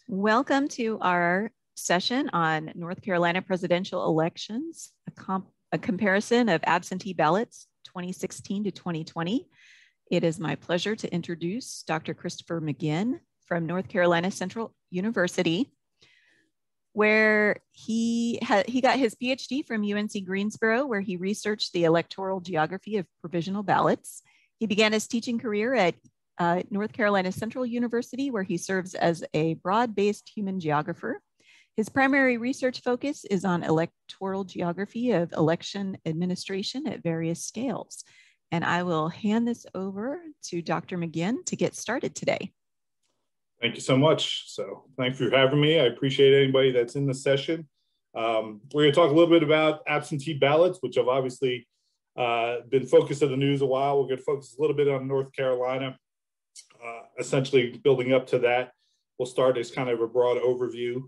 Welcome to our session on North Carolina presidential elections, a comparison of absentee ballots 2016 to 2020. It is my pleasure to introduce Dr. Christopher McGinn from North Carolina Central University, where he got his PhD from UNC Greensboro, where he researched the electoral geography of provisional ballots. He began his teaching career at North Carolina Central University, where he serves as a broad-based human geographer. His primary research focus is on electoral geography of election administration at various scales. And I will hand this over to Dr. McGinn to get started today. Thank you so much. So thanks for having me. I appreciate anybody that's in the session. We're going to talk a little bit about absentee ballots, which have obviously been focused in the news a while. We're going to focus a little bit on North Carolina. Essentially building up to that, we'll start as kind of a broad overview.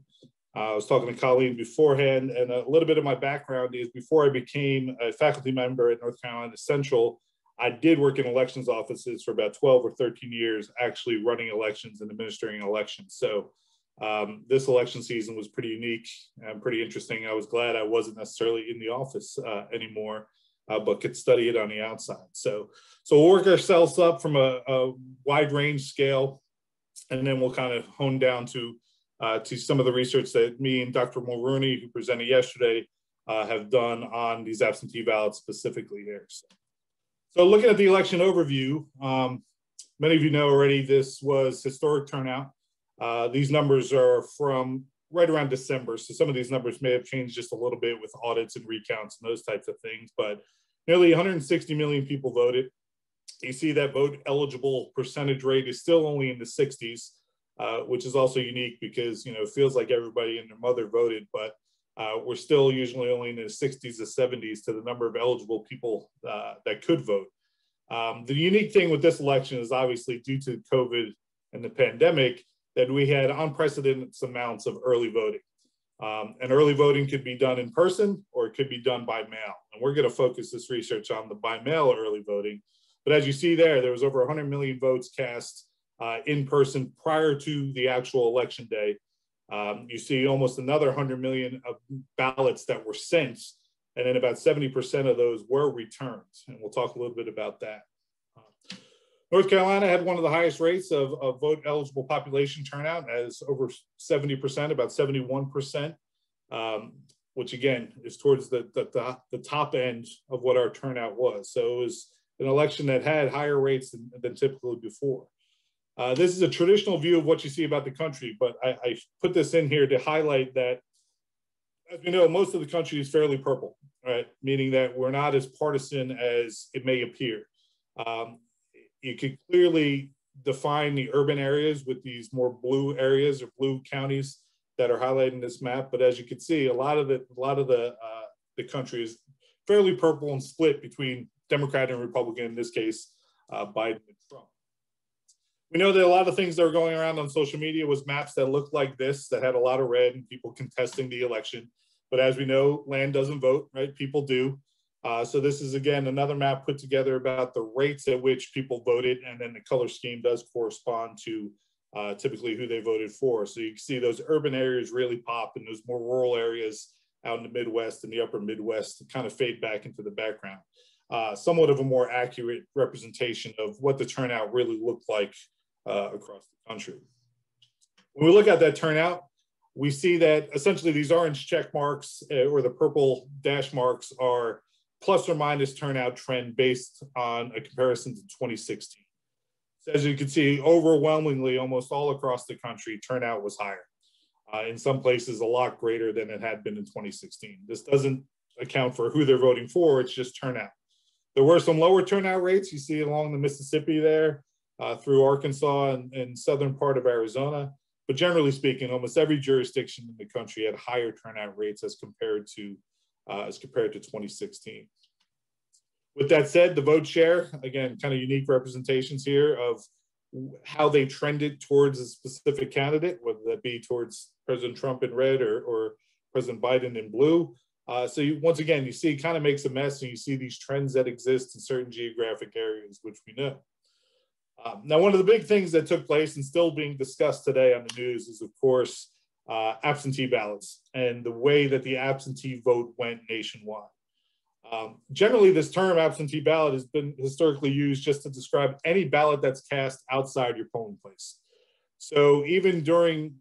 I was talking to Colleen beforehand, and a little bit of my background is before I became a faculty member at North Carolina Central, I did work in elections offices for about 12 or 13 years, actually running elections and administering elections. So this election season was pretty unique and pretty interesting. I was glad I wasn't necessarily in the office anymore. But could study it on the outside. So we'll work ourselves up from a wide range scale, and then we'll kind of hone down to some of the research that me and Dr. Mulrooney, who presented yesterday, have done on these absentee ballots specifically here. So looking at the election overview, many of you know already this was historic turnout. These numbers are from right around December. So some of these numbers may have changed just a little bit with audits and recounts and those types of things, but nearly 160 million people voted. You see that vote eligible percentage rate is still only in the 60s, which is also unique because, you know, it feels like everybody and their mother voted, but we're still usually only in the 60s to 70s to the number of eligible people that could vote. The unique thing with this election is obviously due to COVID and the pandemic, that we had unprecedented amounts of early voting. And early voting could be done in person or it could be done by mail. And we're going to focus this research on the by mail early voting. But as you see there was over 100 million votes cast in person prior to the actual election day. You see almost another 100 million of ballots that were sent, and then about 70% of those were returned. And we'll talk a little bit about that. North Carolina had one of the highest rates of vote eligible population turnout, as over 70%, about 71%, which again is towards the top end of what our turnout was. So it was an election that had higher rates than typically before. This is a traditional view of what you see about the country, but I put this in here to highlight that, as we know, most of the country is fairly purple, right? Meaning that we're not as partisan as it may appear. You could clearly define the urban areas with these more blue areas or blue counties that are highlighted in this map. But as you can see, a lot of the country is fairly purple and split between Democrat and Republican, in this case, Biden and Trump. We know that a lot of things that were going around on social media was maps that looked like this, that had a lot of red and people contesting the election. But as we know, land doesn't vote, right? People do. So this is, again, another map put together about the rates at which people voted, and then the color scheme does correspond to typically who they voted for. So you can see those urban areas really pop, and those more rural areas out in the Midwest and the upper Midwest kind of fade back into the background. Somewhat of a more accurate representation of what the turnout really looked like across the country. When we look at that turnout, we see that essentially these orange check marks or the purple dash marks are plus or minus turnout trend based on a comparison to 2016. So as you can see, overwhelmingly, almost all across the country, turnout was higher. In some places, a lot greater than it had been in 2016. This doesn't account for who they're voting for, it's just turnout. There were some lower turnout rates. You see along the Mississippi there, through Arkansas and southern part of Arizona. But generally speaking, almost every jurisdiction in the country had higher turnout rates as compared to 2016. With that said, the vote share, again, kind of unique representations here of how they trended towards a specific candidate, whether that be towards President Trump in red or President Biden in blue. So once again, you see it kind of makes a mess, and you see these trends that exist in certain geographic areas, which we know. Now, one of the big things that took place and still being discussed today on the news is, of course, absentee ballots and the way that the absentee vote went nationwide. Generally, this term absentee ballot has been historically used just to describe any ballot that's cast outside your polling place. So even during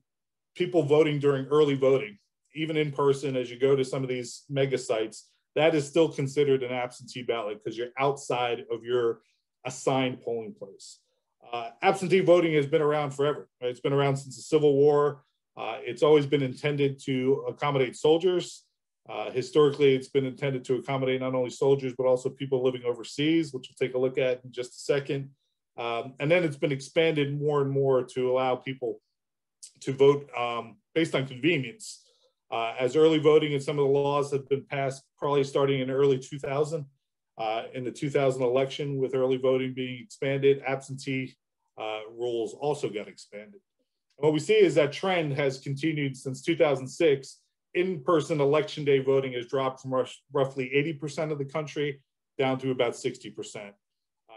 people voting during early voting, even in person, as you go to some of these mega sites, that is still considered an absentee ballot because you're outside of your assigned polling place. Absentee voting has been around forever. Right? It's been around since the Civil War. It's always been intended to accommodate soldiers. Historically, it's been intended to accommodate not only soldiers, but also people living overseas, which we'll take a look at in just a second. And then it's been expanded more and more to allow people to vote based on convenience. As early voting and some of the laws have been passed, probably starting in early 2000, in the 2000 election, with early voting being expanded, absentee rules also got expanded. And what we see is that trend has continued since 2006. In-person election day voting has dropped from roughly 80% of the country down to about 60%.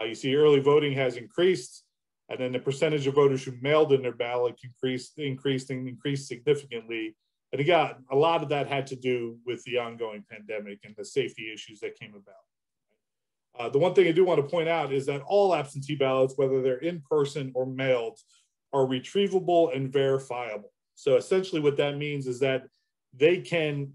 You see early voting has increased, and then the percentage of voters who mailed in their ballot increased significantly. And again, a lot of that had to do with the ongoing pandemic and the safety issues that came about. The one thing I do want to point out is that all absentee ballots, whether they're in person or mailed, are retrievable and verifiable. So essentially what that means is that they can,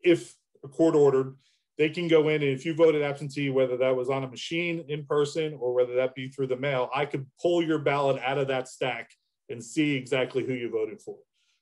if a court ordered, they can go in, and if you voted absentee, whether that was on a machine in person or whether that be through the mail, I could pull your ballot out of that stack and see exactly who you voted for.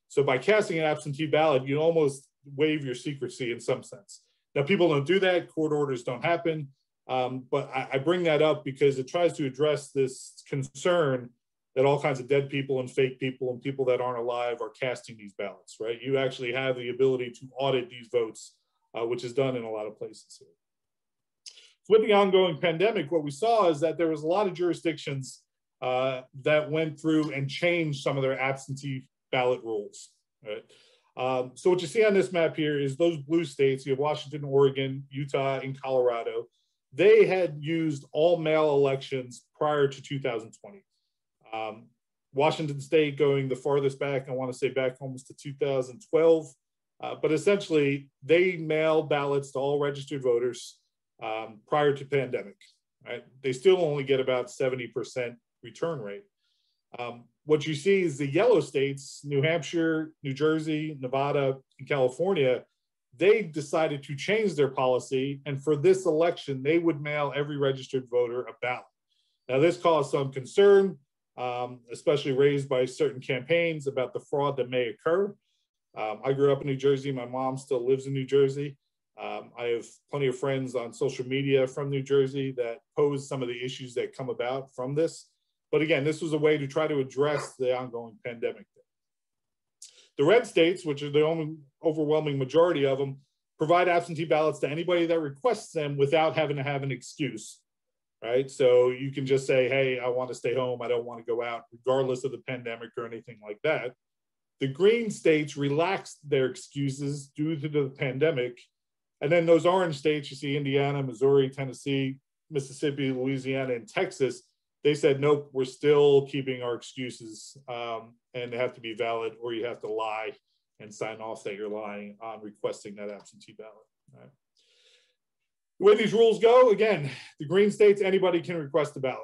So by casting an absentee ballot, you almost waive your secrecy in some sense. Now, people don't do that. Court orders don't happen. But I bring that up because it tries to address this concern that all kinds of dead people and fake people and people that aren't alive are casting these ballots, right? You actually have the ability to audit these votes, which is done in a lot of places here. So with the ongoing pandemic, what we saw is that there was a lot of jurisdictions that went through and changed some of their absentee ballot rules, right? So what you see on this map here is those blue states. You have Washington, Oregon, Utah, and Colorado. They had used all mail elections prior to 2020. Washington State going the farthest back, I want to say back almost to 2012. But essentially, they mail ballots to all registered voters prior to pandemic. Right? They still only get about 70% return rate. What you see is the yellow states, New Hampshire, New Jersey, Nevada, and California, they decided to change their policy. And for this election, they would mail every registered voter a ballot. Now, this caused some concern, especially raised by certain campaigns about the fraud that may occur. I grew up in New Jersey. My mom still lives in New Jersey. I have plenty of friends on social media from New Jersey that pose some of the issues that come about from this. But again, this was a way to try to address the ongoing pandemic. The red states, which are the only overwhelming majority of them, provide absentee ballots to anybody that requests them without having to have an excuse, right? So you can just say, hey, I want to stay home. I don't want to go out, regardless of the pandemic or anything like that. The green states relaxed their excuses due to the pandemic. And then those orange states, you see Indiana, Missouri, Tennessee, Mississippi, Louisiana, and Texas, they said, nope, we're still keeping our excuses and they have to be valid, or you have to lie and sign off that you're lying on requesting that absentee ballot. Right? The way these rules go, again, the green states, anybody can request a ballot.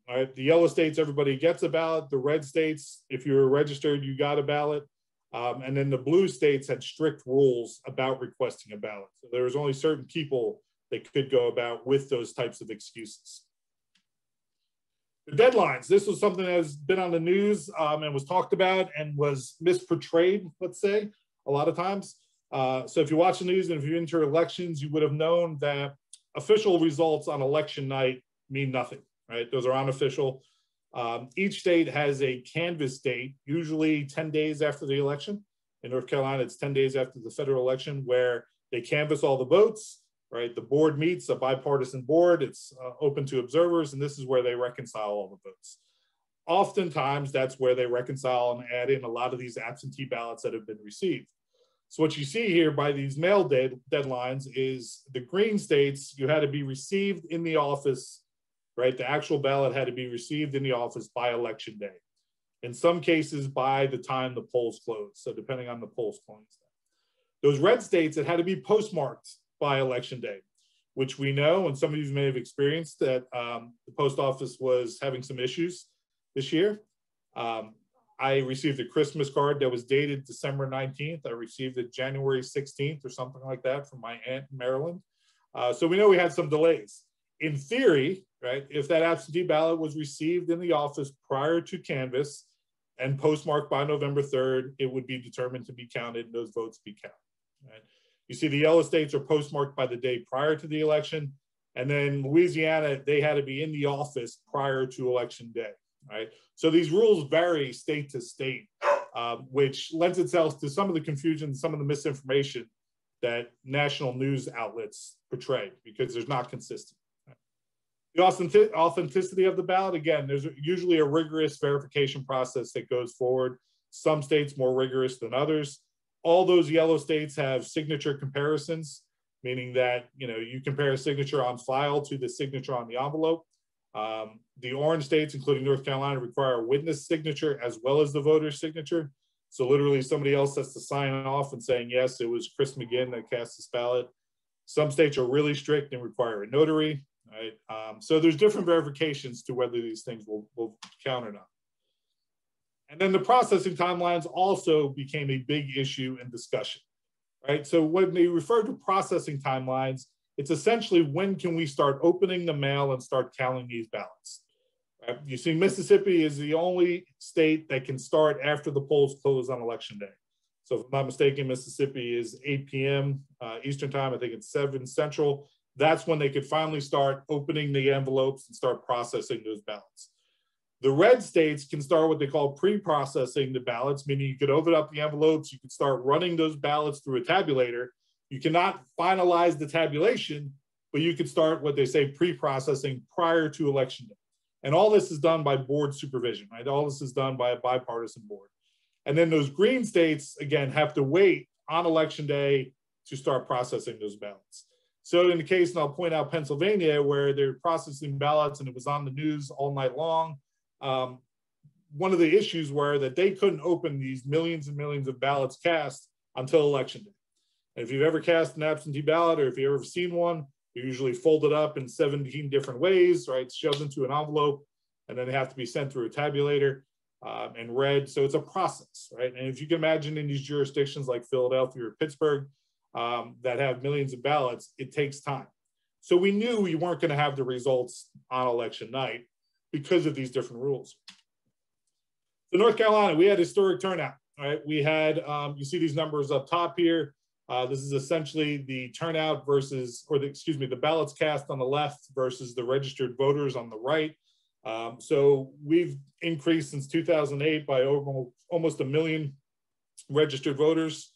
All right, the yellow states, everybody gets a ballot. The red states, if you were registered, you got a ballot. And then the blue states had strict rules about requesting a ballot. So there was only certain people that could go about with those types of excuses. The deadlines, this was something that has been on the news and was talked about and was misportrayed, let's say, a lot of times. So if you watch the news and if you're into elections, you would have known that official results on election night mean nothing, right? Those are unofficial. Each state has a canvass date, usually 10 days after the election. In North Carolina, it's 10 days after the federal election, where they canvass all the votes, right? The board meets, a bipartisan board. It's open to observers, and this is where they reconcile all the votes. Oftentimes, that's where they reconcile and add in a lot of these absentee ballots that have been received. So what you see here by these mail deadlines is the green states, you had to be received in the office right? The actual ballot had to be received in the office by election day. In some cases, by the time the polls closed. So depending on the polls closing. Those red states, it had to be postmarked by election day, which we know, and some of you may have experienced, that the post office was having some issues this year. I received a Christmas card that was dated December 19th. I received it January 16th or something like that from my aunt in Maryland. So we know we had some delays. In theory, right, if that absentee ballot was received in the office prior to canvass and postmarked by November 3rd, it would be determined to be counted and those votes be counted. Right? You see the yellow states are postmarked by the day prior to the election. And then Louisiana, they had to be in the office prior to election day. Right? So these rules vary state to state, which lends itself to some of the confusion, some of the misinformation that national news outlets portray because there's not consistent. The authenticity of the ballot, again, there's usually a rigorous verification process that goes forward. Some states more rigorous than others. All those yellow states have signature comparisons, meaning that you compare a signature on file to the signature on the envelope. The orange states, including North Carolina, require a witness signature as well as the voter's signature. So literally somebody else has to sign off and saying, yes, it was Chris McGinn that cast this ballot. Some states are really strict and require a notary, right? So there's different verifications to whether these things will count or not. And then the processing timelines also became a big issue in discussion, right? So when they refer to processing timelines, it's essentially when can we start opening the mail and start counting these ballots. Right? You see, Mississippi is the only state that can start after the polls close on election day. So if I'm not mistaken, Mississippi is 8 p.m. Eastern time. I think it's 7 Central. That's when they could finally start opening the envelopes and start processing those ballots. The red states can start what they call pre-processing the ballots, meaning you could open up the envelopes, you could start running those ballots through a tabulator. You cannot finalize the tabulation, but you could start what they say pre-processing prior to election day. And all this is done by board supervision, right? All this is done by a bipartisan board. And then those green states, again, have to wait on election day to start processing those ballots. So in the case, and I'll point out Pennsylvania, where they're processing ballots and it was on the news all night long, one of the issues were that they couldn't open these millions and millions of ballots cast until election day. And if you've ever cast an absentee ballot or if you've ever seen one, they're usually folded up in 17 different ways, right? Shoved into an envelope, and then they have to be sent through a tabulator and read. So it's a process, right? And if you can imagine in these jurisdictions like Philadelphia or Pittsburgh that have millions of ballots, it takes time. So we knew we weren't going to have the results on election night because of these different rules. So North Carolina, we had historic turnout, right? We had, you see these numbers up top here. This is essentially the turnout versus, or the ballots cast on the left versus the registered voters on the right. So we've increased since 2008 by almost 1 million registered voters.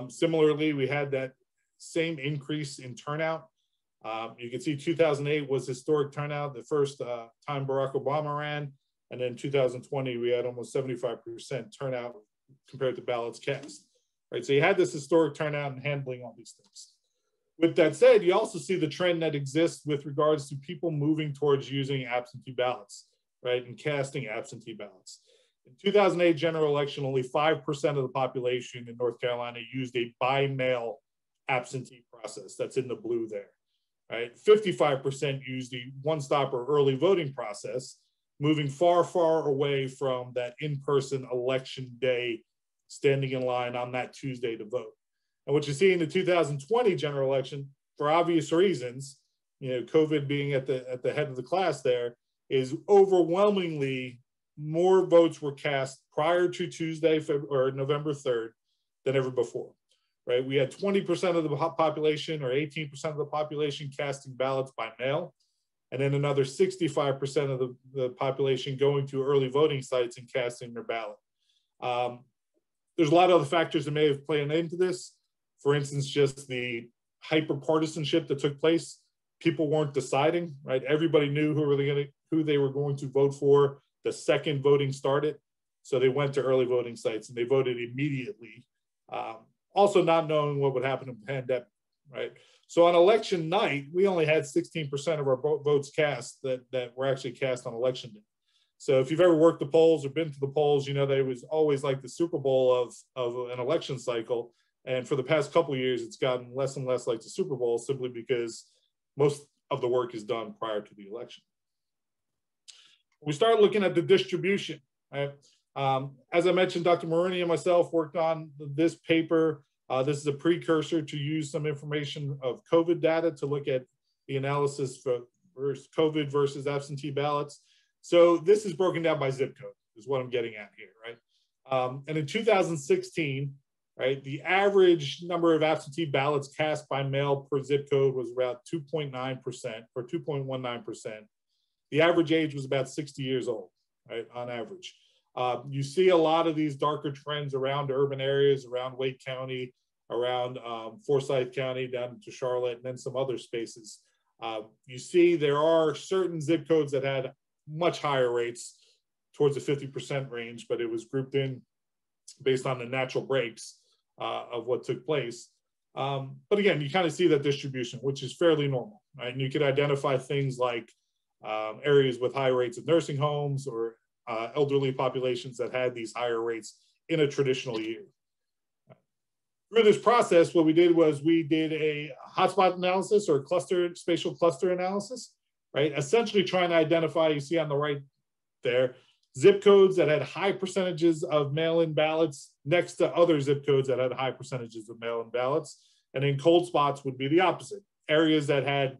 Similarly, we had that same increase in turnout. You can see 2008 was historic turnout, the first time Barack Obama ran. And then 2020, we had almost 75% turnout compared to ballots cast. Right, so you had this historic turnout and handling all these things. With that said, you also see the trend that exists with regards to people moving towards using absentee ballots, right, and casting absentee ballots. In 2008 general election, only 5% of the population in North Carolina used a by-mail absentee process. That's in the blue there, right? 55% used the one-stop or early voting process, moving far, far away from that in-person election day standing in line on that Tuesday to vote. And what you see in the 2020 general election, for obvious reasons, COVID being at the head of the class there, is overwhelmingly more votes were cast prior to Tuesday or November 3rd than ever before, right? We had 20% of the population or 18% of the population casting ballots by mail, and then another 65% of the population going to early voting sites and casting their ballot. There's a lot of other factors that may have played into this. For instance, just the hyper-partisanship that took place. People weren't deciding, right? Everybody knew who they were going to vote for the second voting started. So they went to early voting sites and they voted immediately. Also not knowing what would happen in the right? So on election night, we only had 16% of our votes cast that were actually cast on election day. So if you've ever worked the polls or been to the polls, you know that it was always like the Super Bowl of an election cycle. And for the past couple of years, it's gotten less and less like the Super Bowl simply because most of the work is done prior to the election. We start looking at the distribution, right? As I mentioned, Dr. Maroney and myself worked on this paper. This is a precursor to use some information of COVID data to look at the analysis for COVID versus absentee ballots. So this is broken down by zip code is what I'm getting at here, right? And in 2016, right, the average number of absentee ballots cast by mail per zip code was about 2.9% or 2.19%. The average age was about 60 years old, right, on average. You see a lot of these darker trends around urban areas, around Wake County, around Forsyth County, down to Charlotte, and then some other spaces. You see there are certain zip codes that had much higher rates towards the 50% range, but it was grouped in based on the natural breaks of what took place. But again, you kind of see that distribution, which is fairly normal, right? And you could identify things like areas with high rates of nursing homes or elderly populations that had these higher rates in a traditional year. Through this process, what we did was we did a hotspot analysis or spatial cluster analysis, right? Essentially trying to identify, you see on the right there, zip codes that had high percentages of mail-in ballots next to other zip codes that had high percentages of mail-in ballots. And then cold spots would be the opposite. Areas that had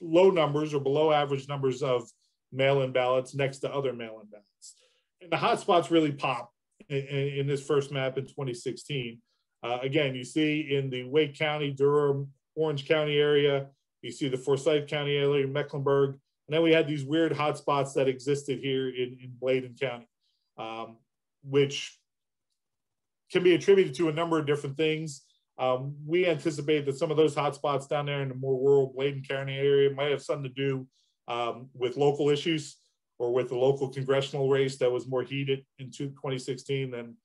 low numbers or below average numbers of mail-in ballots next to other mail-in ballots. And the hotspots really pop in this first map in 2016. Again, you see in the Wake County, Durham, Orange County area, you see the Forsyth County area, Mecklenburg, and then we had these weird hotspots that existed here in Bladen County, which can be attributed to a number of different things. We anticipate that some of those hotspots down there in the more rural Bladen County area might have something to do with local issues or with the local congressional race that was more heated in 2016 than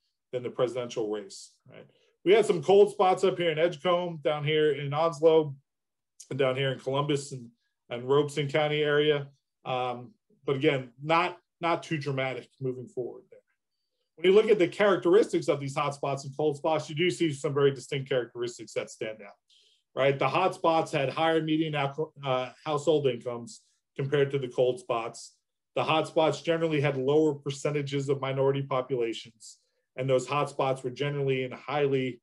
the presidential race, right? We had some cold spots up here in Edgecombe, down here in Onslow, and down here in Columbus and Robeson County area. But again, not too dramatic moving forward there. When you look at the characteristics of these hotspots and cold spots, you do see some very distinct characteristics that stand out, right? The hotspots had higher median household incomes compared to the cold spots. The hotspots generally had lower percentages of minority populations, and those hotspots were generally in highly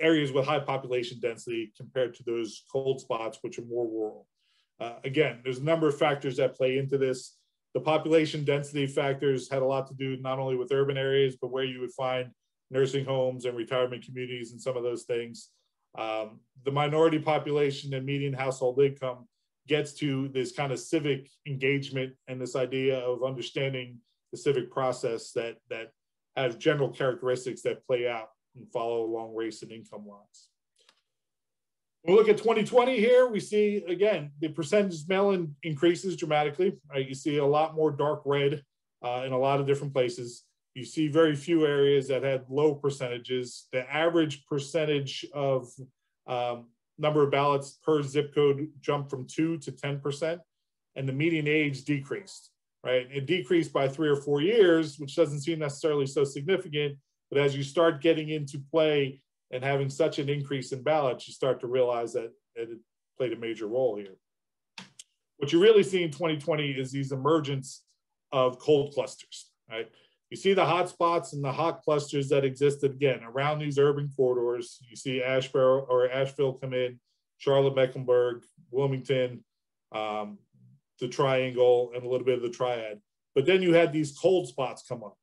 areas with high population density compared to those cold spots, which are more rural. Again, there's a number of factors that play into this. The population density factors had a lot to do not only with urban areas, but where you would find nursing homes and retirement communities and some of those things. The minority population and median household income gets to this kind of civic engagement and this idea of understanding the civic process that has general characteristics that play out and follow along race and income lines. When we look at 2020 here, we see, again, the percentage mail-in increases dramatically, right? You see a lot more dark red in a lot of different places. You see very few areas that had low percentages. The average percentage of number of ballots per zip code jumped from 2 to 10%, and the median age decreased, right? It decreased by 3 or 4 years, which doesn't seem necessarily so significant, but as you start getting into play and having such an increase in ballots, you start to realize that it played a major role here. What you really see in 2020 is these emergence of cold clusters, right? You see the hot spots and the hot clusters that existed, again, around these urban corridors. You see Asheville come in, Charlotte, Mecklenburg, Wilmington, the Triangle, and a little bit of the Triad. But then you had these cold spots come up.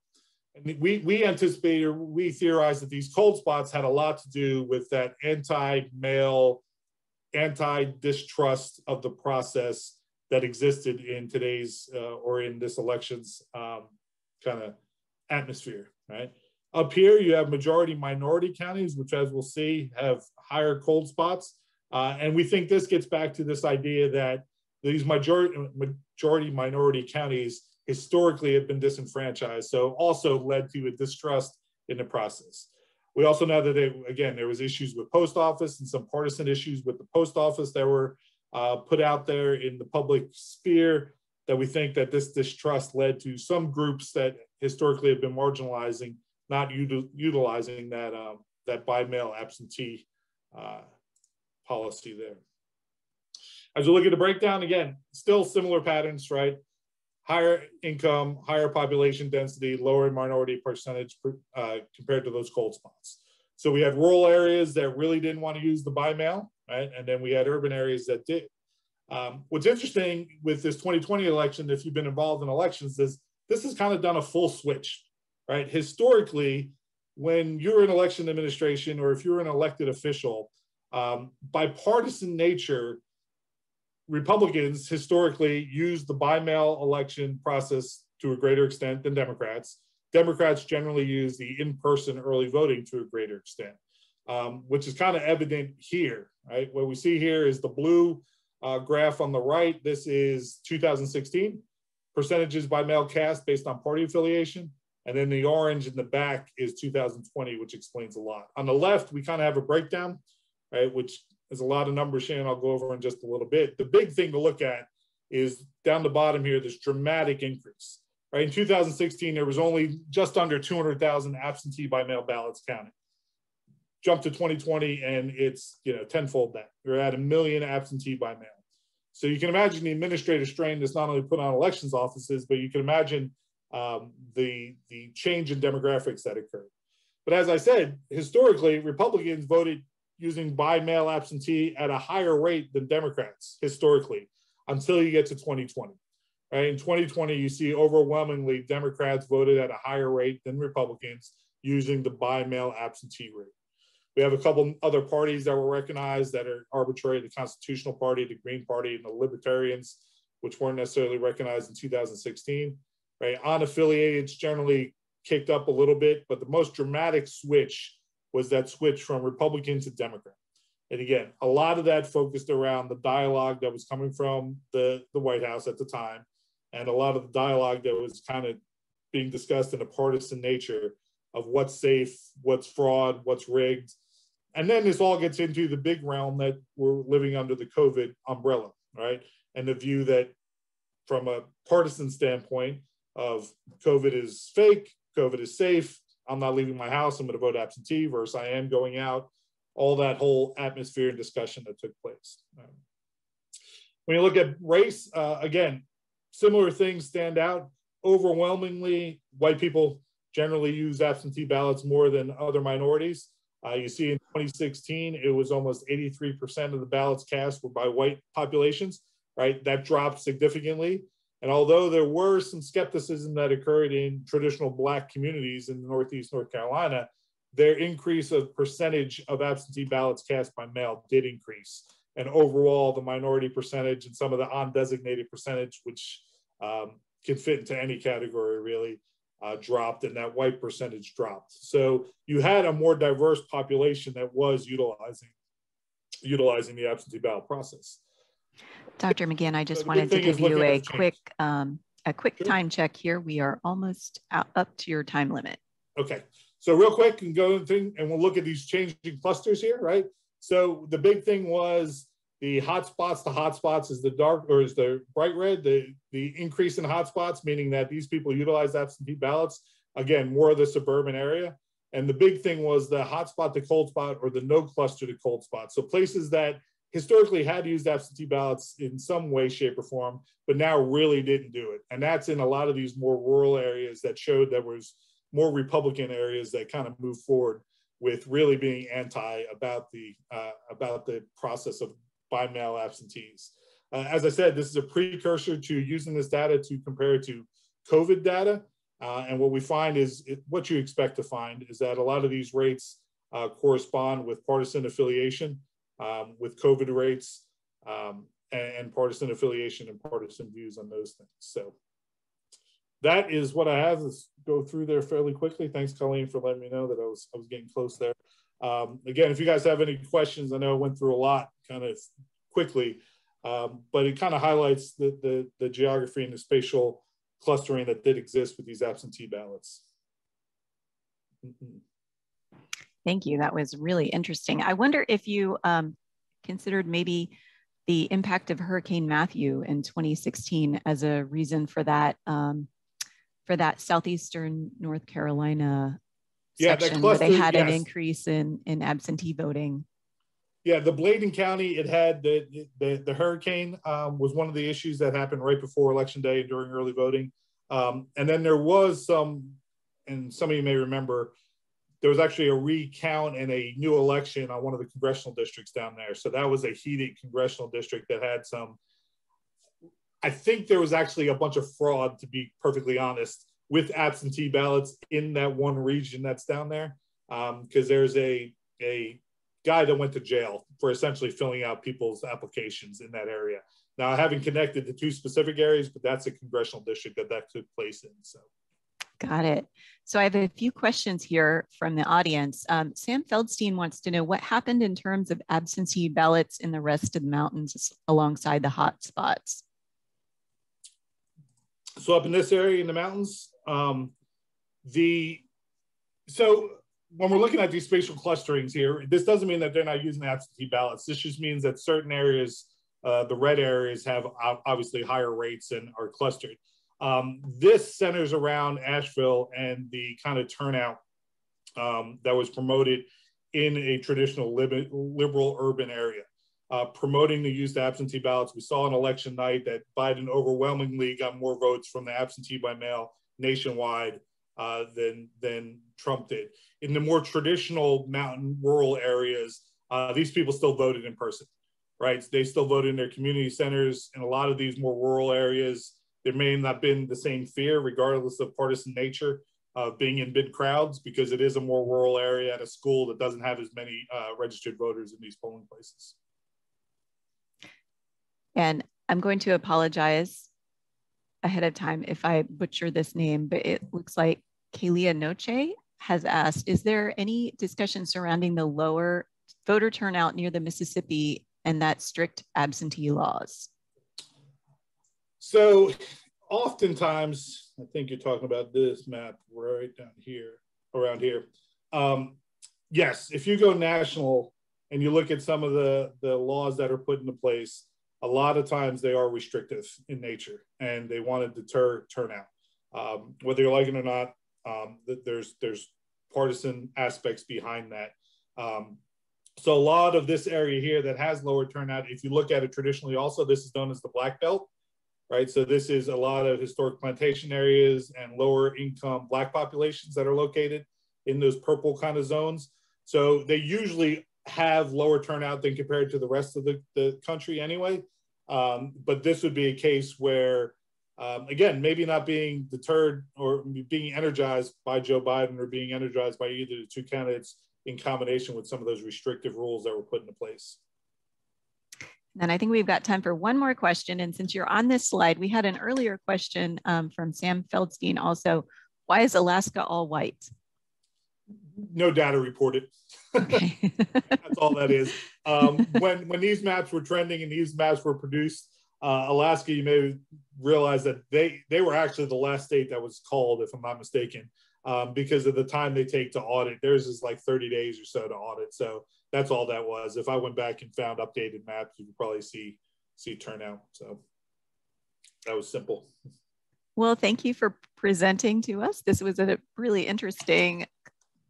And we anticipated, we theorized that these cold spots had a lot to do with that anti-mail, anti-distrust of the process that existed in today's or in this election's kind of atmosphere, right? Up here, you have majority minority counties, which, as we'll see, have higher cold spots. And we think this gets back to this idea that these majority minority counties historically have been disenfranchised, so also led to a distrust in the process. We also know that, again, there was issues with post office and some partisan issues with the post office that were put out there in the public sphere, that we think that this distrust led to some groups that historically have been marginalizing, not utilizing that by mail absentee policy there. As we look at the breakdown, again, still similar patterns, right? Higher income, higher population density, lower minority percentage compared to those cold spots. So we had rural areas that really didn't want to use the by mail, right? And then we had urban areas that did. What's interesting with this 2020 election, if you've been involved in elections, is this has kind of done a full switch, right? Historically, when you're in election administration or if you're an elected official, by partisan nature, Republicans historically used the by-mail election process to a greater extent than Democrats. Democrats generally use the in-person early voting to a greater extent, which is kind of evident here, right? What we see here is the blue graph on the right. This is 2016, percentages by mail cast based on party affiliation. And then the orange in the back is 2020, which explains a lot. On the left, we kind of have a breakdown, right, which is a lot of numbers, Shannon, I'll go over in just a little bit. The big thing to look at is down the bottom here, this dramatic increase, right? In 2016, there was only just under 200,000 absentee by mail ballots counted. Jump to 2020 and it's, tenfold that. We're at 1 million absentee by mail. So you can imagine the administrative strain that's not only put on elections offices, but you can imagine the change in demographics that occurred. But as I said, historically, Republicans voted using by mail absentee at a higher rate than Democrats historically, until you get to 2020. Right? In 2020, you see overwhelmingly Democrats voted at a higher rate than Republicans using the by mail absentee rate. We have a couple other parties that were recognized that are arbitrary: the Constitutional Party, the Green Party, and the Libertarians, which weren't necessarily recognized in 2016. Right? Unaffiliated, it's generally kicked up a little bit, but the most dramatic switch was that switch from Republican to Democrat. And again, a lot of that focused around the dialogue that was coming from the White House at the time, and a lot of the dialogue that was kind of being discussed in a partisan nature of what's safe, what's fraud, what's rigged. And then this all gets into the big realm that we're living under the COVID umbrella, right? And the view that from a partisan standpoint of COVID is fake, COVID is safe, I'm not leaving my house, I'm going to vote absentee versus I am going out, all that whole atmosphere and discussion that took place. When you look at race, again, similar things stand out. Overwhelmingly, white people generally use absentee ballots more than other minorities. You see in 2016, it was almost 83% of the ballots cast were by white populations, right? That dropped significantly. And although there were some skepticism that occurred in traditional Black communities in Northeast North Carolina, their increase of percentage of absentee ballots cast by mail did increase. And overall, the minority percentage and some of the undesignated percentage, which can fit into any category really, dropped, and that white percentage dropped. So you had a more diverse population that was utilizing the absentee ballot process. Dr. McGinn, I just wanted to give you a quick time check here. We are almost up to your time limit. Okay, so real quick, and go thing, and we'll look at these changing clusters here, right? So the big thing was the hotspots. The hotspots is the dark, or is the bright red. The increase in hotspots, meaning that these people utilize absentee ballots. Again, more of the suburban area. And the big thing was the hotspot to cold spot, or the no cluster to cold spot. So places that historically had used absentee ballots in some way, shape, or form, but now really didn't do it. And that's in a lot of these more rural areas that showed there was more Republican areas that kind of moved forward with really being anti about the process of by mail absentees. As I said, this is a precursor to using this data to compare it to COVID data. And what we find is, what you expect to find is that a lot of these rates correspond with partisan affiliation, with COVID rates, and partisan affiliation and partisan views on those things. So that is what I have. Let's go through there fairly quickly. Thanks, Colleen, for letting me know that I was getting close there. Again, if you guys have any questions, I know I went through a lot kind of quickly, but it kind of highlights the geography and the spatial clustering that did exist with these absentee ballots. Thank you. That was really interesting. I wonder if you considered maybe the impact of Hurricane Matthew in 2016 as a reason for that southeastern North Carolina section, that cluster, where they had an increase in absentee voting. Yeah, the Bladen County, it had the hurricane was one of the issues that happened right before Election Day during early voting. And then there was some, and some of you may remember, there was actually a recount and a new election on one of the congressional districts down there. So that was a heated congressional district that had some, I think there was actually a bunch of fraud, to be perfectly honest, with absentee ballots in that one region that's down there. Because there's a guy that went to jail for essentially filling out people's applications in that area. Now, I haven't connected the two specific areas, but that's a congressional district that took place in. So. Got it. So I have a few questions here from the audience. Sam Feldstein wants to know what happened in terms of absentee ballots in the rest of the mountains alongside the hot spots. So up in this area in the mountains, so when we're looking at these spatial clusterings here, this doesn't mean that they're not using absentee ballots. This just means that certain areas, the red areas, have obviously higher rates and are clustered. This centers around Asheville and the kind of turnout that was promoted in a traditional liberal urban area, promoting the use of absentee ballots. We saw on election night that Biden overwhelmingly got more votes from the absentee by mail nationwide than Trump did. In the more traditional mountain rural areas, these people still voted in person, right? They still voted in their community centers. In a lot of these more rural areas, there may not have been the same fear, regardless of partisan nature, of being in big crowds, because it is a more rural area at a school that doesn't have as many registered voters in these polling places. And I'm going to apologize ahead of time if I butcher this name, but it looks like Kalia Noche has asked, is there any discussion surrounding the lower voter turnout near the Mississippi and that strict absentee laws? So oftentimes, I think you're talking about this map right down here, around here. Yes, if you go national and you look at some of the laws that are put into place, a lot of times they are restrictive in nature and they want to deter turnout. Whether you like it or not, there's partisan aspects behind that. So a lot of this area here that has lower turnout, if you look at it traditionally also, this is known as the Black Belt, right? So this is a lot of historic plantation areas and lower income Black populations that are located in those purple kind of zones. So they usually have lower turnout than compared to the rest of the country anyway. But this would be a case where, again, maybe not being deterred or being energized by Joe Biden or being energized by either of the two candidates in combination with some of those restrictive rules that were put into place. And I think we've got time for one more question. And since you're on this slide, we had an earlier question from Sam Feldstein also. Why is Alaska all white? No data reported. Okay. That's all that is. When these maps were trending and these maps were produced, Alaska, you may realize that they were actually the last state that was called, if I'm not mistaken, because of the time they take to audit. Theirs is like 30 days or so to audit. So that's all that was. If I went back and found updated maps, you could probably see turnout. So that was simple. Well, thank you for presenting to us. This was a really interesting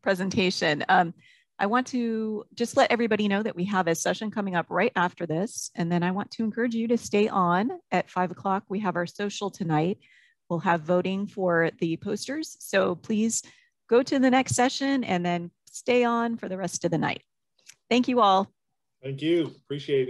presentation. I want to just let everybody know that we have a session coming up right after this. And then I want to encourage you to stay on at 5 o'clock. We have our social tonight. We'll have voting for the posters. So please go to the next session and then stay on for the rest of the night. Thank you all. Thank you. Appreciate it.